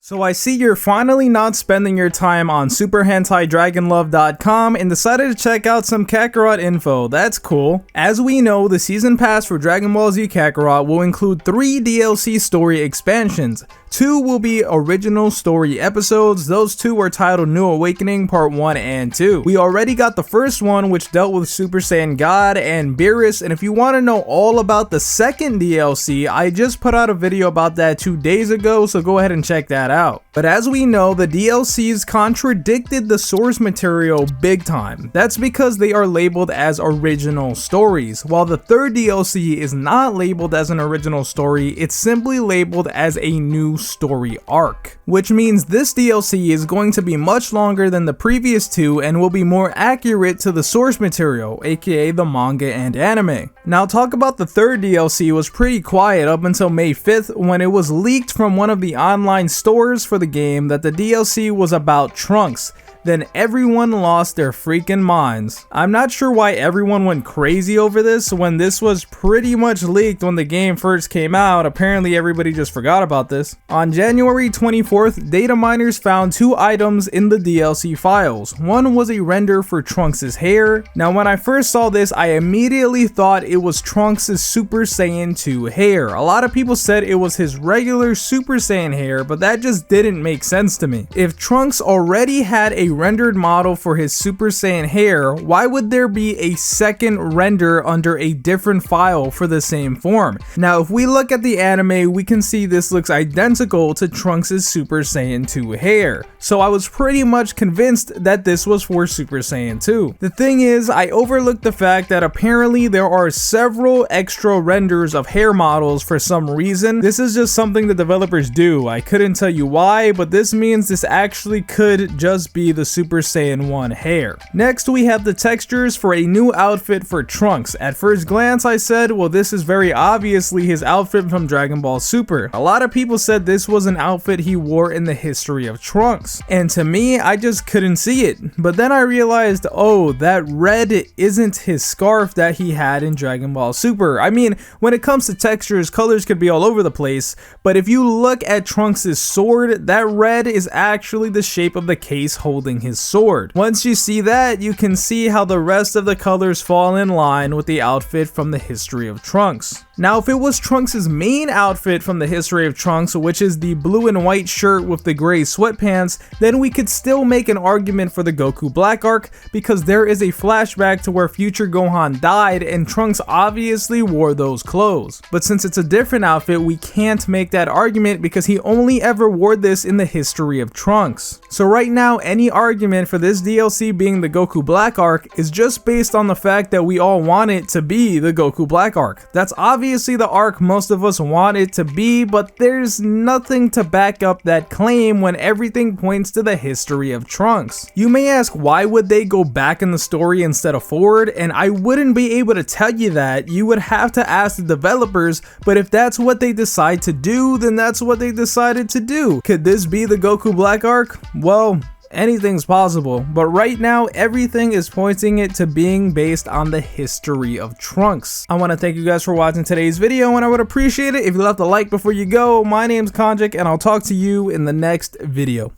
So I see you're finally not spending your time on superhentaidragonlove.com and decided to check out some Kakarot info. That's cool. As we know, the season pass for Dragon Ball Z Kakarot will include 3 DLC story expansions. 2 will be original story episodes. Those 2 are titled New Awakening Part 1 and 2. We already got the first one, which dealt with Super Saiyan God and Beerus, and if you want to know all about the second DLC, I just put out a video about that 2 days ago, so go ahead and check that out. But as we know, the DLCs contradicted the source material big time. That's because they are labeled as original stories. While the third DLC is not labeled as an original story, it's simply labeled as a new story arc. Which means this DLC is going to be much longer than the previous 2 and will be more accurate to the source material, aka the manga and anime. Now talk about the third DLC was pretty quiet up until May 5th when it was leaked from one of the online stores for the game that the DLC was about Trunks. Then everyone lost their freaking minds. I'm not sure why everyone went crazy over this when this was pretty much leaked when the game first came out. Apparently everybody just forgot about this. On January 24th, data miners found 2 items in the DLC files. One was a render for Trunks' hair. Now when I first saw this, I immediately thought it was Trunks' Super Saiyan 2 hair. A lot of people said it was his regular Super Saiyan hair, but that just didn't make sense to me. If Trunks already had a rendered model for his Super Saiyan hair, why would there be a second render under a different file for the same form? Now if we look at the anime, we can see this looks identical to Trunks' Super Saiyan 2 hair. So I was pretty much convinced that this was for Super Saiyan 2. The thing is, I overlooked the fact that apparently there are several extra renders of hair models for some reason. This is just something the developers do. I couldn't tell you why, but this means this actually could just be the Super Saiyan 1 hair. Next we have the textures for a new outfit for Trunks. At first glance I said, well, this is very obviously his outfit from Dragon Ball Super. A lot of people said this was an outfit he wore in the history of Trunks. And to me, I just couldn't see it. But then I realized, oh, that red isn't his scarf that he had in Dragon Ball Super. I mean, when it comes to textures, colors could be all over the place, but if you look at Trunks' sword, that red is actually the shape of the case holding his sword. Once you see that, you can see how the rest of the colors fall in line with the outfit from the history of Trunks. Now if it was Trunks' main outfit from the history of Trunks, which is the blue and white shirt with the gray sweatpants, then we could still make an argument for the Goku Black arc because there is a flashback to where future Gohan died and Trunks obviously wore those clothes. But since it's a different outfit, we can't make that argument because he only ever wore this in the history of Trunks. So right now, any argument for this DLC being the Goku Black arc is just based on the fact that we all want it to be the Goku Black arc. That's obviously the arc most of us want it to be, but there's nothing to back up that claim when everything points to the history of Trunks. You may ask, why would they go back in the story instead of forward? And I wouldn't be able to tell you that. You would have to ask the developers, but if that's what they decide to do, then that's what they decided to do. Could this be the Goku Black arc? Well, anything's possible, but right now everything is pointing it to being based on the history of Trunks. I want to thank you guys for watching today's video, and I would appreciate it if you left a like before you go. My name's Konjik, and I'll talk to you in the next video.